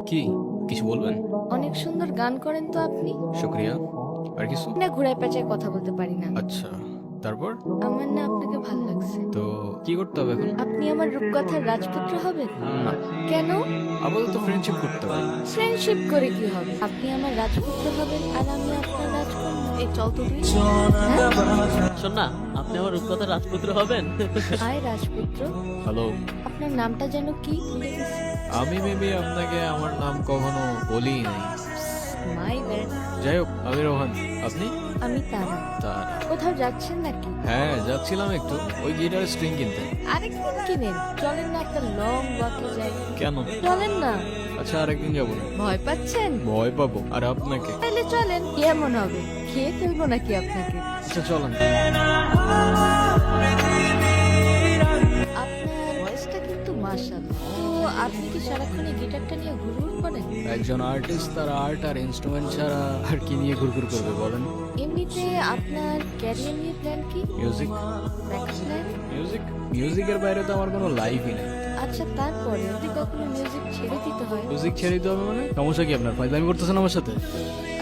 কি কিছু বলবেন? অনেক সুন্দর গান করেন তো আপনি। শুক্রিয়া। আর কিছু? না, ঘুরায় পেঁচায় কথা বলতে পারি না। আচ্ছা, তারপর? আমার না আপনাকে ভালো লাগছে। তো কি করতে হবে এখন? আপনি আমার রূপকথার রাজপুত্র হবেন? না, কেন? আপাতত ফ্রেন্ডশিপ করতে হবে। ফ্রেন্ডশিপ করে কি হবে? আপনি আমার রাজপুত্র হবেন আর আমি আপনার রাজকন্যা। এই চল তো তুই। শোন না, আপনি আমার রূপকথার রাজপুত্র হবেন। হাই রাজপুত্র, হ্যালো, আপনার নামটা যেন কি? ভুলে গেছি। আমি মেবি আপনাকে আমার নাম কখনো বলি নাই। My bad. যাই হোক, আমি রোহান। আপনি? আমি তারা। তার কোথাও যাচ্ছেন নাকি? হ্যাঁ, যাচ্ছিলাম একটু ওই গিটারের স্ট্রিং কিনতে। আরেকদিন কিনেন। চলেন না, একটা লং ওয়াকে যাই। কেন? চলেন না। আচ্ছা, আরেকদিন যাবো না। ভয় পাচ্ছেন? ভয় পাবো আর আপনাকে? তাহলে চলেন। কি এমন হবে? খেয়ে ফেলবো নাকি আপনাকে? আচ্ছা চলেন। আপনার ভয়েসটা কিন্তু মাশাআল্লাহ। তো আপনি কি সারাক্ষণ এই গিটারটা নিয়ে ঘুরঘুর করেন? একজন আর্টিস্ট তার আর্ট আর ইনস্ট্রুমেন্ট ছাড়া আর কি নিয়ে ঘুরঘুর করবে বলেন? এমনিতে আপনার ক্যারিয়ার নিয়ে প্ল্যান কি? মিউজিক। Backup plan? মিউজিকের বাইরে তো আমার কোনো লাইফই নেই। আচ্ছা, তারপরে যদি কখনো মিউজিক ছেড়ে দিতে হয়? মিউজিক ছেড়ে দিতে হবে মানে? সমস্যা কি আপনার? ফাইজলামি করতেছেন আমার সাথে?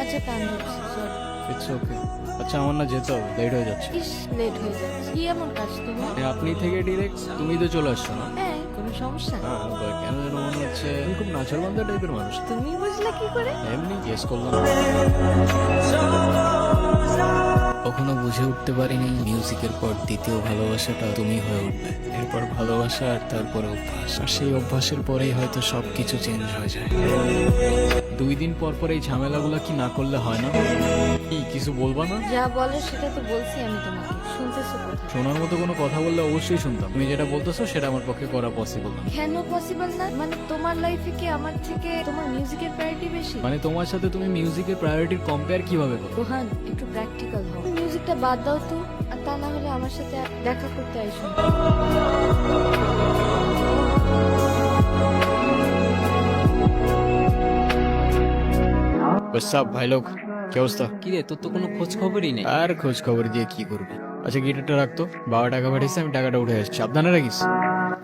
আচ্ছা, কান ধরছি, সরি। It's okay. আচ্ছা, আমার না যেতে হবে, লেট হয়ে যাচ্ছে। ইস, লেট হয়ে যাচ্ছে। কি এমন কাজ তোমার? আপনি থেকে ডিরেক্ট তুমি তো চলে আসছো না? হ্যাঁ, কোনো সমস্যা? হ্যাঁ, but কেন যেন মনে হচ্ছে আমি খুব নাচরবান্ধা টাইপের মানুষ। তুমি বুঝলা কি করে? এমনি গেস করলাম। কখনো বুঝে উঠতে পারিনি মিউজিকের পর দ্বিতীয় ভালোবাসাটা তুমি হয়ে উঠবে। এরপর ভালোবাসা আর তারপরে অভ্যাস, আর সেই অভ্যাসের পরেই হয়তো সবকিছু চেঞ্জ হয়ে যায়। 2 দিন পর পর এই ঝামেলাগুলো কি না করলে হয় না? কি কিছু বলবা না? যা বলে সেটা তো বলছি আমি তোমাকে। শুনতেছো কোথায়? শোনার মতো কোনো কথা বললে অবশ্যই শুনতাম। তুমি যেটা বলতেছো সেটা আমার পক্ষে করা পসিবল না। কেন পসিবল না? মানে তোমার লাইফে কি আমার থেকে তোমার মিউজিকের প্রায়োরিটি বেশি? মানে তোমার সাথে তুমি মিউজিকের প্রায়োরিটির কম্পেয়ার কিভাবে করো? রোহান, একটু প্র্যাকটিক্যাল হও। মিউজিকটা বাদ দাও তো, আর তা না হলে আমার সাথে দেখা করতে আইসো। সব ভাই লোক, কি অবস্থা? কি রে, তোর তো কোনো খোঁজ খবরই নেই। আর খোঁজ খবর দিয়ে কি করবি? আচ্ছা, গিটারটা রাখতো, বাবা টাকা পাঠিয়েছে, আমি টাকাটা উঠে আসছি, সাবধানে রাখিস।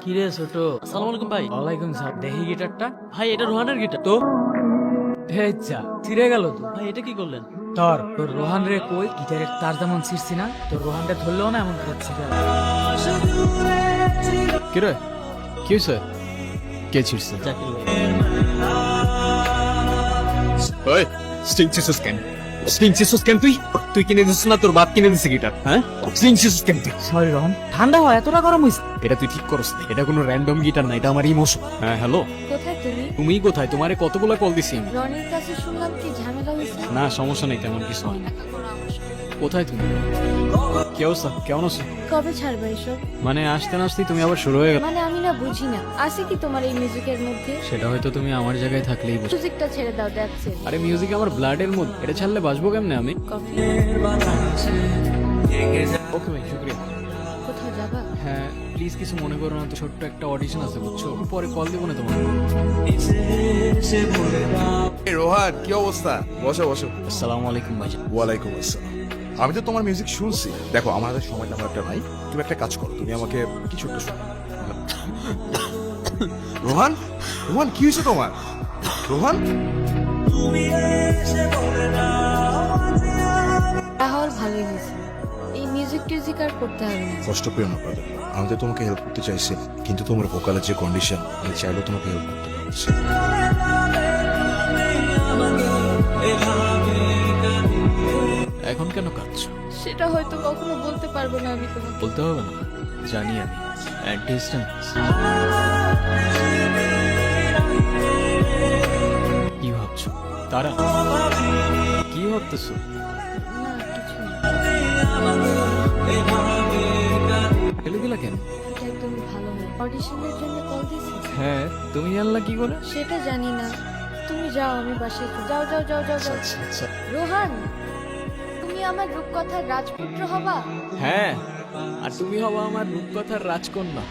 কি রে ছোট? আসসালামু আলাইকুম ভাই। ওয়ালাইকুম সালাম। দেখি গিটারটা। ভাই, এটা রোহানের গিটার তো হে যা ছিঁড়ে গেল তো। ভাই, এটা কি করলেন? তোর রোহান রে কই? গিটারের তার যেমন ছিঁড়ছি না, তোর রোহান রে ধরলেও না এমন করে ছিঁড়ে গেল। কি রে, কি হয়েছে? কে ছিড়ছে? জাকির ভাই। ওই স্ট্রিং সিসুস কেন? স্ট্রিং সিসুস কেন তুই কিনে দিছিস না তোর বাপ কিনে দিছে গিটার? হ্যাঁ, স্ট্রিং সিসুস কেন তুই? সরি রোহন, ঠান্ডা হয়, এতটা গরম হইছে। এটা তুই ঠিক করস না, এটা কোনো র্যান্ডম গিটার না, এটা আমার ইমোশন। হ্যাঁ হ্যালো, কোথায় তুমি? তুমি কোথায়? তোমারে কতগুলো কল দিছি আমি। রনির কাছে শুনলাম কি ঝামেলা হয়েছে। না সমস্যা নেই, তেমন কিছু হয় না। দেখা করো আমার সাথে। কোথায় তুমি? কি অবস্থা, কেমন আছো? কবে ছাড়বে এসব? মানে আসতে না আসতেই তুমি আবার শুরু হয়ে গেল। মানে আমি না বুঝি না, আছে কি তোমার এই মিউজিকের মধ্যে? সেটা হয়তো তুমি আমার জায়গায় থাকলেই বুঝো। মিউজিকটা ছেড়ে দাও, দেখছে। আরে মিউজিক আমার ব্লাডের মধ্যে, এটা ছাড়লে বাঁচবো কেমনে আমি? কফি? ওকে ভাই, শুক্রিয়া। কোথাও যাবা? হ্যাঁ প্লিজ কিছু মনে করো না তো, ছোট্ট একটা অডিশন আছে বুঝছো, পরে কল দেবো না তোমার। এই রোহান, কি অবস্থা? বসো বসো। আসসালামু আলাইকুম ভাইজান। ওয়ালাইকুম আসসালাম। আমি তো তোমার মিউজিক শুনছি। দেখো, আমার হাতে সময় তেমন একটা নাই। তুমি একটা কাজ করো, তুমি আমাকে কিছু একটা শোনো। রোহান, রোহান কি হয়েছে তোমার? রোহান, তাহলে ভালোই হয়েছে। এই মিউজিক টিউজিক আর করতে হবে না। কষ্ট পেও না ব্রাদার। আমি তো তোমাকে হেল্প করতে চাইছি, কিন্তু তোমার ভোকালের যে কন্ডিশন, আমি চাইলেও তোমাকে হেল্প করতে পারছি। এখন কেন কাঁদছো? সেটা হয়তো কখনো বলতে পারবো না আমি তোমাকে। বলতে হবে না, জানি আমি। At distance. কি ভাবছো তারা? কি ভাবতেছো? না, কিছু না। ফেলে দিলা কেন? এটা একদমই ভালো হয়। অডিশনের জন্য কল দিছি? হ্যাঁ, তুমি জানলা কি করে? সেটা জানি না। তুমি যাও, আমি বাসায় যাও যাও যাও যাও যাও। আচ্ছা আচ্ছা। রোহান, তুমি আমার রূপকথার রাজপুত্র হবা? হ্যাঁ, আর তুমি হবা আমার রূপকথার রাজকন্যা।